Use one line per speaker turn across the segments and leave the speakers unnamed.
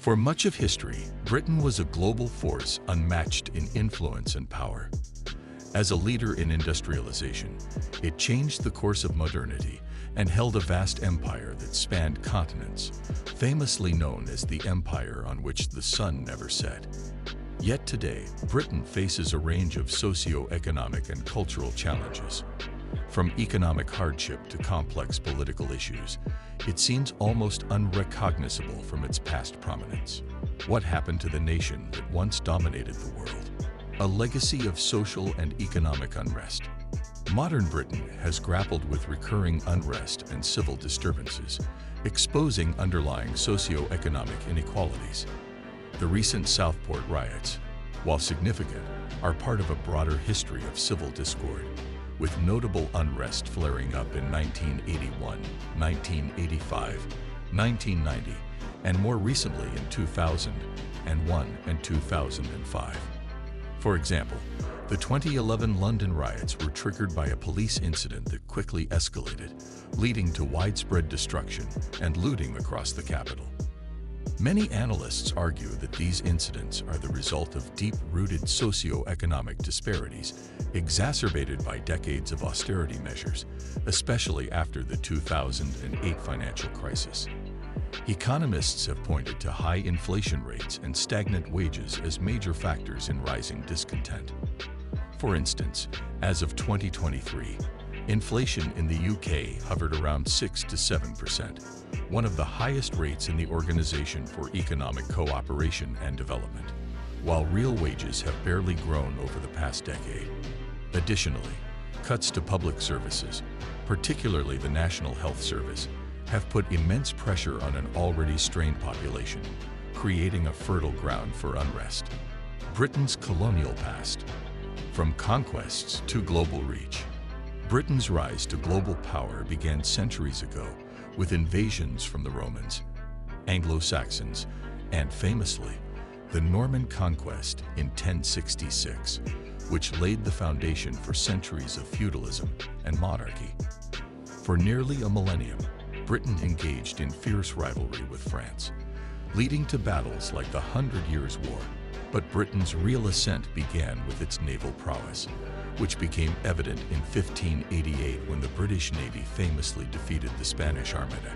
For much of history, Britain was a global force unmatched in influence and power. As a leader in industrialization, it changed the course of modernity and held a vast empire that spanned continents, famously known as the empire on which the sun never set. Yet today, Britain faces a range of socio-economic and cultural challenges. From economic hardship to complex political issues, it seems almost unrecognizable from its past prominence. What happened to the nation that once dominated the world? A legacy of social and economic unrest. Modern Britain has grappled with recurring unrest and civil disturbances, exposing underlying socio-economic inequalities. The recent Southport riots, while significant, are part of a broader history of civil discord, with notable unrest flaring up in 1981, 1985, 1990, and more recently in 2001 and 2005. For example, the 2011 London riots were triggered by a police incident that quickly escalated, leading to widespread destruction and looting across the capital. Many analysts argue that these incidents are the result of deep-rooted socio-economic disparities exacerbated by decades of austerity measures, especially after the 2008 financial crisis. Economists have pointed to high inflation rates and stagnant wages as major factors in rising discontent. For instance, as of 2023, inflation in the UK hovered around 6 to 7%, one of the highest rates in the Organization for Economic Cooperation and Development, while real wages have barely grown over the past decade. Additionally, cuts to public services, particularly the National Health Service, have put immense pressure on an already strained population, creating a fertile ground for unrest. Britain's colonial past. From conquests to global reach. Britain's rise to global power began centuries ago with invasions from the Romans, Anglo-Saxons, and famously, the Norman conquest in 1066, which laid the foundation for centuries of feudalism and monarchy. For nearly a millennium, Britain engaged in fierce rivalry with France, leading to battles like the 100 Years' War. But Britain's real ascent began with its naval prowess, which became evident in 1588 when the British Navy famously defeated the Spanish Armada.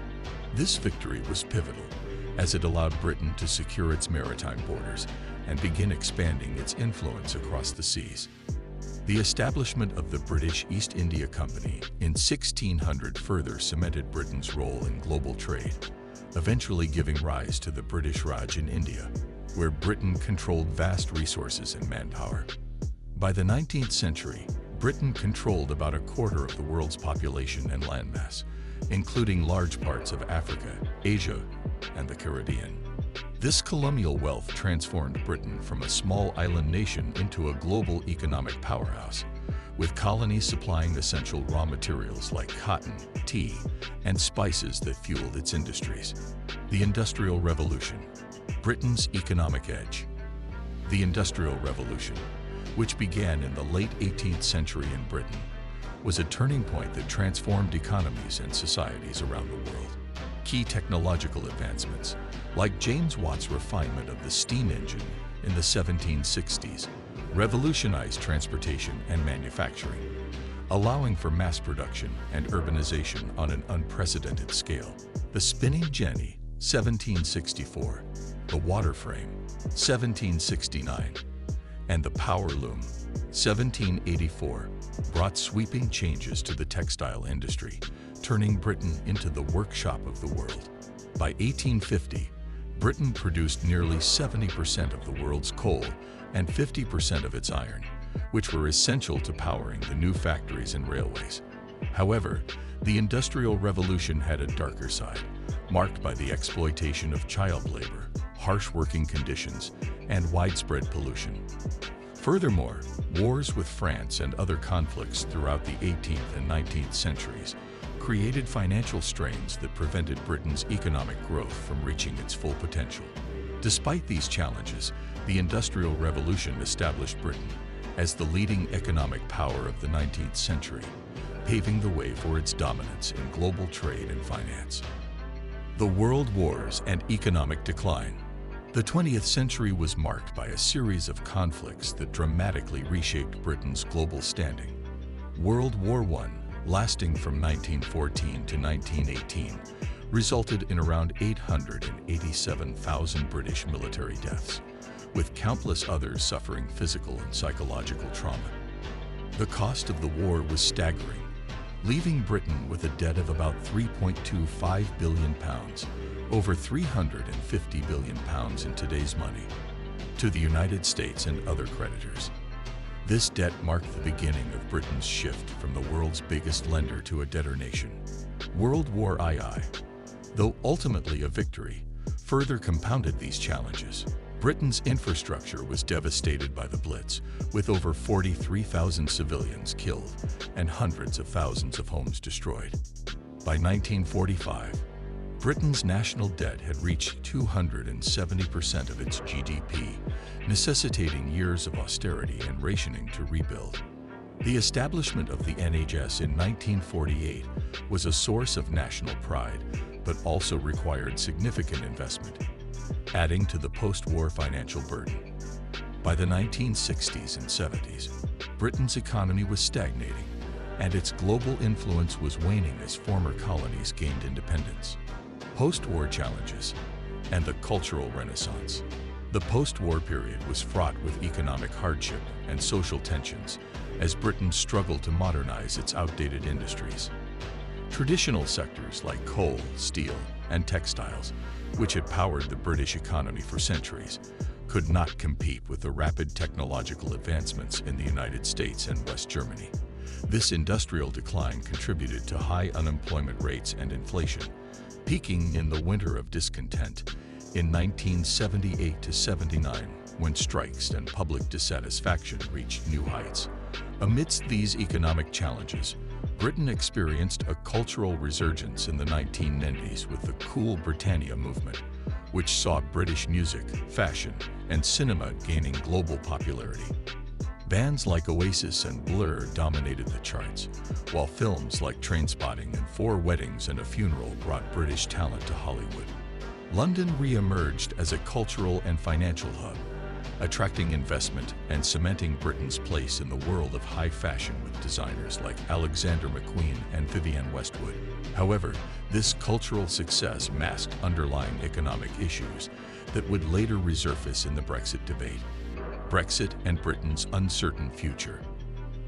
This victory was pivotal, as it allowed Britain to secure its maritime borders and begin expanding its influence across the seas. The establishment of the British East India Company in 1600 further cemented Britain's role in global trade, eventually giving rise to the British Raj in India, where Britain controlled vast resources and manpower. By the 19th century, Britain controlled about a quarter of the world's population and landmass, including large parts of Africa, Asia, and the Caribbean. This colonial wealth transformed Britain from a small island nation into a global economic powerhouse, with colonies supplying essential raw materials like cotton, tea, and spices that fueled its industries. The Industrial Revolution. Britain's economic edge. The Industrial Revolution, which began in the late 18th century in Britain, was a turning point that transformed economies and societies around the world. Key technological advancements, like James Watt's refinement of the steam engine in the 1760s, revolutionized transportation and manufacturing, allowing for mass production and urbanization on an unprecedented scale. The spinning jenny, 1764, the water frame, 1769, and the power loom, 1784, brought sweeping changes to the textile industry, turning Britain into the workshop of the world. By 1850, Britain produced nearly 70% of the world's coal and 50% of its iron, which were essential to powering the new factories and railways. However, the Industrial Revolution had a darker side, marked by the exploitation of child labor, harsh working conditions, and widespread pollution. Furthermore, wars with France and other conflicts throughout the 18th and 19th centuries created financial strains that prevented Britain's economic growth from reaching its full potential. Despite these challenges, the Industrial Revolution established Britain as the leading economic power of the 19th century, paving the way for its dominance in global trade and finance. The World Wars and economic decline. The 20th century was marked by a series of conflicts that dramatically reshaped Britain's global standing. World War I, lasting from 1914 to 1918, resulted in around 887,000 British military deaths, with countless others suffering physical and psychological trauma. The cost of the war was staggering, leaving Britain with a debt of about £3.25 billion, over £350 billion in today's money, to the United States and other creditors. This debt marked the beginning of Britain's shift from the world's biggest lender to a debtor nation. World War II, though ultimately a victory, further compounded these challenges. Britain's infrastructure was devastated by the Blitz, with over 43,000 civilians killed and hundreds of thousands of homes destroyed. By 1945, Britain's national debt had reached 270% of its GDP, necessitating years of austerity and rationing to rebuild. The establishment of the NHS in 1948 was a source of national pride, but also required significant investment, adding to the post-war financial burden. By the 1960s and 70s, Britain's economy was stagnating, and its global influence was waning as former colonies gained independence. Post-war challenges and the cultural renaissance. The post-war period was fraught with economic hardship and social tensions as Britain struggled to modernize its outdated industries. Traditional sectors like coal, steel, and textiles, which had powered the British economy for centuries, could not compete with the rapid technological advancements in the United States and West Germany. This industrial decline contributed to high unemployment rates and inflation, peaking in the winter of discontent in 1978–79, when strikes and public dissatisfaction reached new heights. Amidst these economic challenges, Britain experienced a cultural resurgence in the 1990s with the Cool Britannia movement, which saw British music, fashion, and cinema gaining global popularity. Bands like Oasis and Blur dominated the charts, while films like Trainspotting and Four Weddings and a Funeral brought British talent to Hollywood. London re-emerged as a cultural and financial hub, attracting investment and cementing Britain's place in the world of high fashion with designers like Alexander McQueen and Vivienne Westwood. However, this cultural success masked underlying economic issues that would later resurface in the Brexit debate. Brexit and Britain's uncertain future.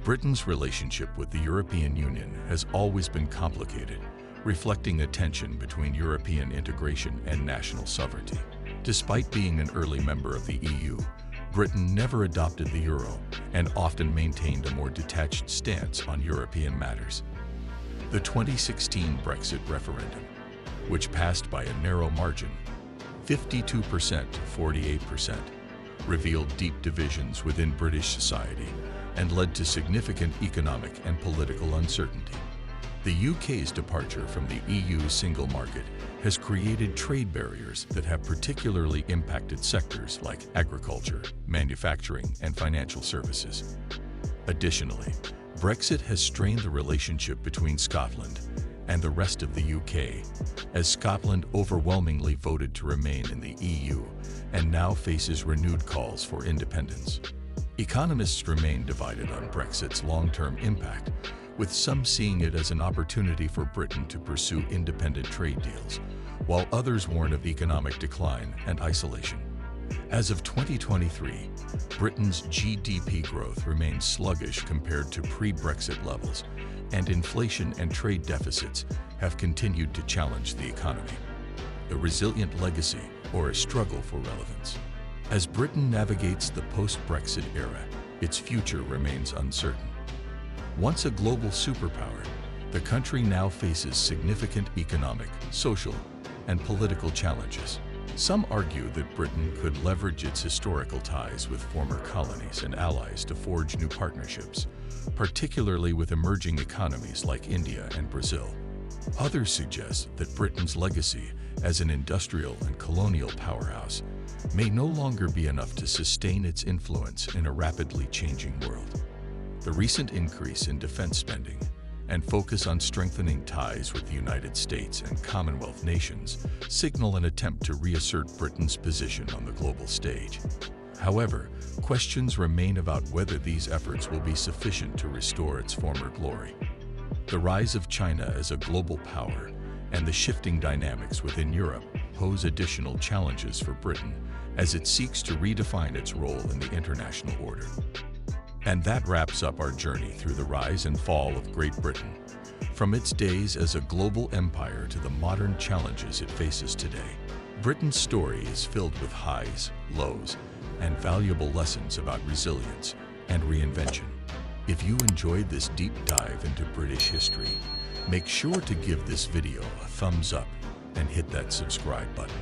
Britain's relationship with the European Union has always been complicated, reflecting a tension between European integration and national sovereignty. Despite being an early member of the EU, Britain never adopted the euro and often maintained a more detached stance on European matters. The 2016 Brexit referendum, which passed by a narrow margin, 52% to 48%, revealed deep divisions within British society and led to significant economic and political uncertainty. The UK's departure from the EU single market has created trade barriers that have particularly impacted sectors like agriculture, manufacturing, and financial services. Additionally, Brexit has strained the relationship between Scotland and the rest of the UK, as Scotland overwhelmingly voted to remain in the EU and now faces renewed calls for independence. Economists remain divided on Brexit's long-term impact, with some seeing it as an opportunity for Britain to pursue independent trade deals, while others warn of economic decline and isolation. As of 2023, Britain's GDP growth remains sluggish compared to pre-Brexit levels, and inflation and trade deficits have continued to challenge the economy. A resilient legacy or a struggle for relevance. As Britain navigates the post-Brexit era, its future remains uncertain. Once a global superpower, the country now faces significant economic, social, and political challenges. Some argue that Britain could leverage its historical ties with former colonies and allies to forge new partnerships, particularly with emerging economies like India and Brazil. Others suggest that Britain's legacy as an industrial and colonial powerhouse may no longer be enough to sustain its influence in a rapidly changing world. The recent increase in defense spending and focus on strengthening ties with the United States and Commonwealth nations, signal an attempt to reassert Britain's position on the global stage. However, questions remain about whether these efforts will be sufficient to restore its former glory. The rise of China as a global power and the shifting dynamics within Europe pose additional challenges for Britain as it seeks to redefine its role in the international order. And that wraps up our journey through the rise and fall of Great Britain, from its days as a global empire to the modern challenges it faces today. Britain's story is filled with highs, lows, and valuable lessons about resilience and reinvention. If you enjoyed this deep dive into British history, make sure to give this video a thumbs up and hit that subscribe button.